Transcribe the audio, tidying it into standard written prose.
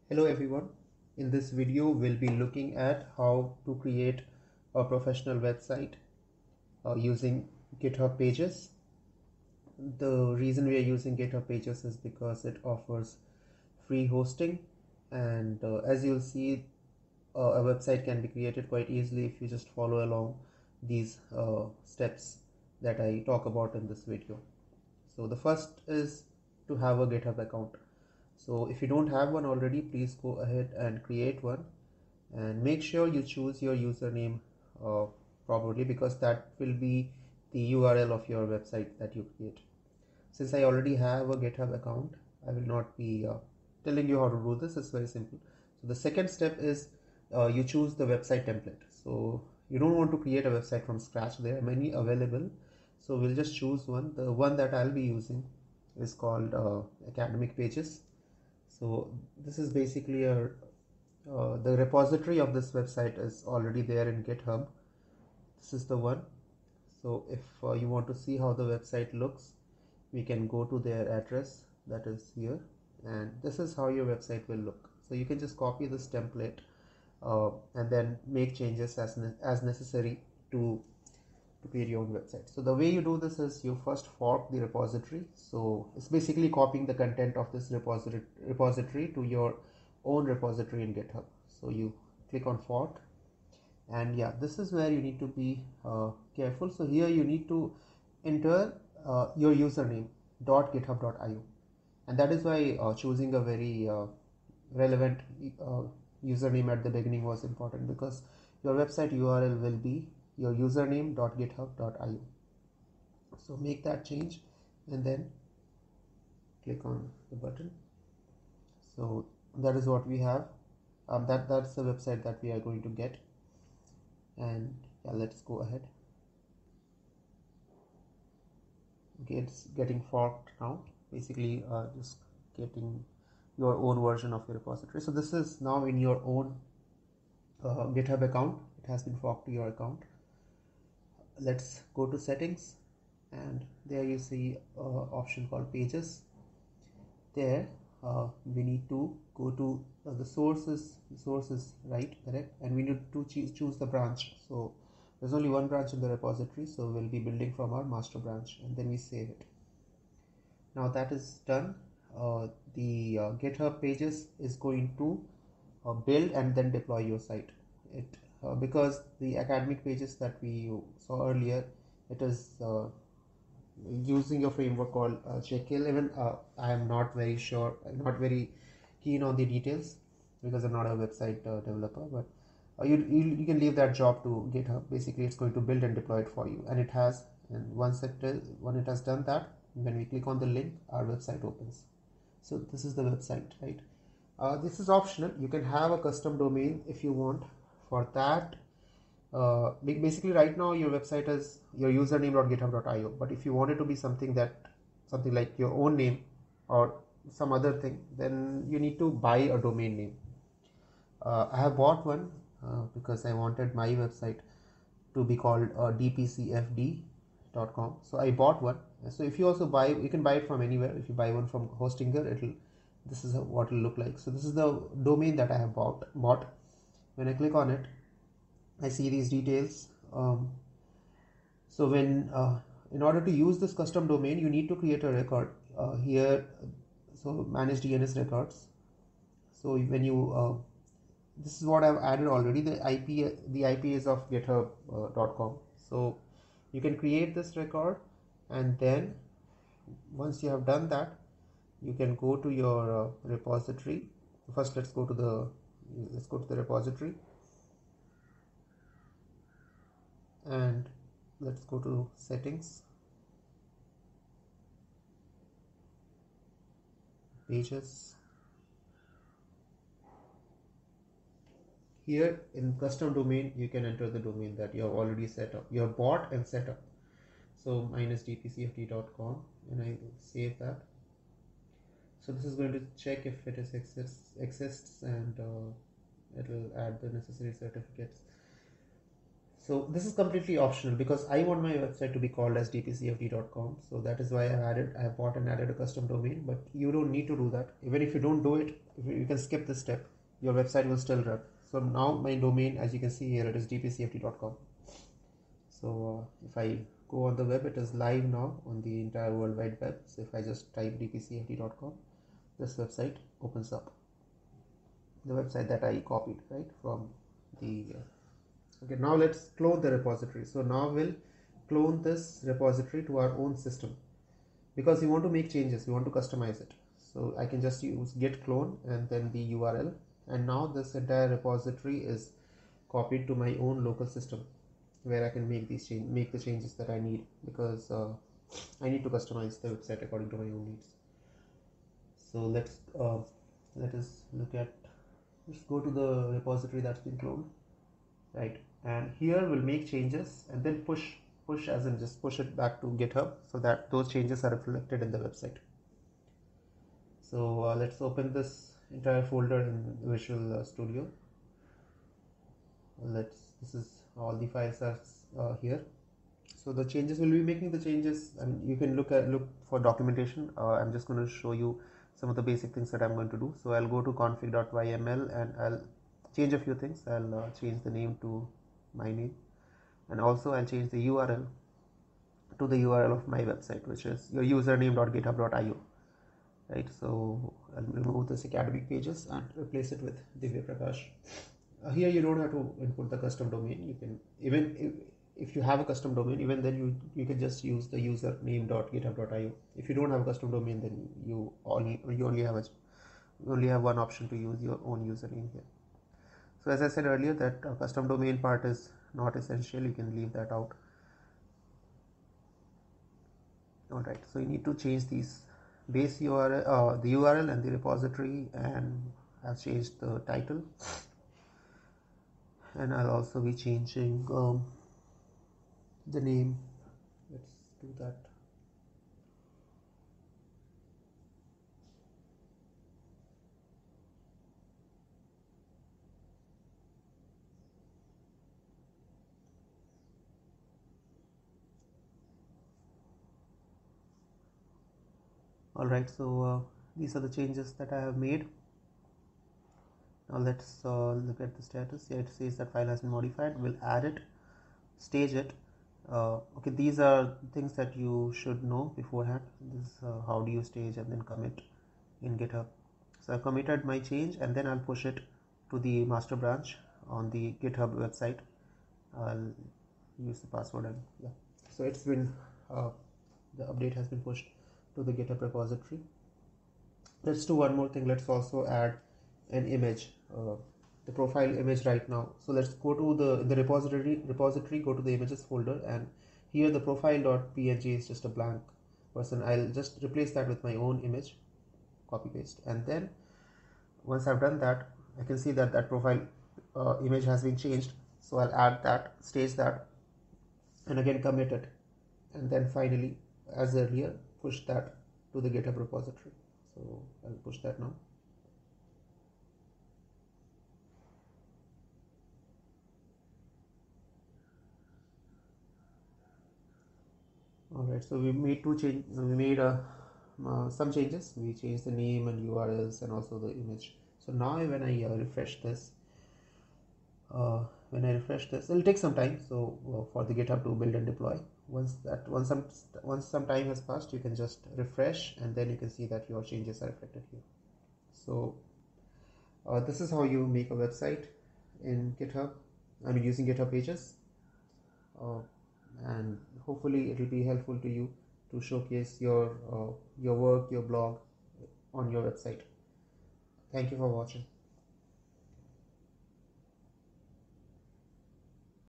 Hello everyone. In this video, we'll be looking at how to create a professional website using GitHub Pages. The reason we are using GitHub Pages is because it offers free hosting, and as you'll see, a website can be created quite easily if you just follow along these steps that I talk about in this video. So the first is to have a GitHub account. So if you don't have one already, please go ahead and create one, and make sure you choose your username properly, because that will be the URL of your website that you create. Since I already have a GitHub account, I will not be telling you how to do this. It's very simple. So the second step is you choose the website template. So you don't want to create a website from scratch. There are many available. So we'll just choose one. The one that I'll be using is called Academic Pages. So this is basically the repository of this website is already there in GitHub. This is the one. So if you want to see how the website looks, we can go to their address that is here, and this is how your website will look. So you can just copy this template and then make changes as necessary to create your own website. So the way you do this is you first fork the repository. So it's basically copying the content of this repository to your own repository in GitHub. So you click on fork, and yeah, this is where you need to be careful. So here you need to enter your username .github.io, and that is why choosing a very relevant username at the beginning was important, because your website URL will be your username.github.io. So make that change and then click on the button. So that is what we have. That's the website that we are going to get, and yeah, let's go ahead. Okay, it's getting forked now. Basically just getting your own version of your repository. So this is now in your own GitHub account. It has been forked to your account. Let's go to settings, and there you see option called pages. There we need to go to the sources right, correct, and we need to choose the branch. So there's only one branch in the repository, so we'll be building from our master branch, and then we save it. Now that is done, the GitHub Pages is going to build and then deploy your site. Because the academic pages that we saw earlier, it is using a framework called Jekyll. I am not very sure, I'm not very keen on the details because I'm not a website developer, but you can leave that job to GitHub. Basically it's going to build and deploy it for you, and it has. And when it has done that, when we click on the link, our website opens. So this is the website, right? This is optional. You can have a custom domain if you want. For that, basically right now your website is your username.github.io, but if you want it to be something like your own name or some other thing, then you need to buy a domain name. I have bought one because I wanted my website to be called dpcfd.com. So I bought one. So if you also buy, you can buy it from anywhere. If you buy one from Hostinger, this is what it'll look like. So this is the domain that I have bought. When I click on it, I see these details. So in order to use this custom domain, you need to create a record here. So manage DNS records. So when you this is what I've added already. The IP is of github.com. So you can create this record, and then once you have done that, you can go to your repository. First, let's go to the repository, and let's go to settings, pages. Here in custom domain, you can enter the domain that you have already set up, you have bought and set up. So mine is dpcfd.com, and I save that. So this is going to check if it exists, and it will add the necessary certificates. So this is completely optional because I want my website to be called as dpcfd.com. So that is why I have bought and added a custom domain, but you don't need to do that. Even if you don't do it, if you can skip this step, your website will still run. So now my domain, as you can see here, it is dpcfd.com. So if I go on the web, it is live now on the entire World Wide Web. So if I just type dpcfd.com, this website opens up, the website that I copied right from the okay. Now let's clone the repository. So now we'll clone this repository to our own system because we want to make changes, we want to customize it. So I can just use git clone and then the URL, and now this entire repository is copied to my own local system where I can make the changes that I need, because I need to customize the website according to my own needs. So let us let's go to the repository that's been cloned, right? And here we'll make changes and then push as in just push it back to GitHub so that those changes are reflected in the website. So let's open this entire folder in Visual Studio. This is all the files are here. So the changes, will be making the changes, and you can look for documentation. I'm just going to show you some of the basic things that I'm going to do. So I'll go to config.yml and I'll change a few things. I'll change the name to my name, and also I'll change the URL to the URL of my website, which is your username.github.io, right? So I'll remove this academic pages and replace it with Divya Prakash. Here you don't have to input the custom domain. You can, even if you have a custom domain, even then you can just use the username.github.io. If you don't have a custom domain, then you only have one option to use your own username here. So as I said earlier, that custom domain part is not essential. You can leave that out. Alright, so you need to change these base URL, the URL and the repository, and I've changed the title, and I'll also be changing the name. Let's do that. Alright, so these are the changes that I have made. Now let's look at the status. Here it says that file has been modified. We'll add it, stage it. Okay, these are things that you should know beforehand. This is how do you stage and then commit in GitHub. So I committed my change and then I'll push it to the master branch on the GitHub website. I'll use the password and yeah. So it's been the update has been pushed to the GitHub repository. Let's do one more thing. Let's also add an image, the profile image right now. So let's go to the repository, go to the images folder, and here the profile.png is just a blank person. I'll just replace that with my own image, copy paste, and then once I've done that, I can see that that profile image has been changed. So I'll add that, stage that, and again commit it, and then finally, as earlier, push that to the GitHub repository. So I'll push that now. Alright, so we made some changes. We changed the name and URLs and also the image. So now when I refresh this, it'll take some time. So for the GitHub to build and deploy. Once some time has passed, you can just refresh, and then you can see that your changes are reflected here. So this is how you make a website in GitHub. I mean, using GitHub Pages. And hopefully it will be helpful to you to showcase your work, your blog on your website. Thank you for watching.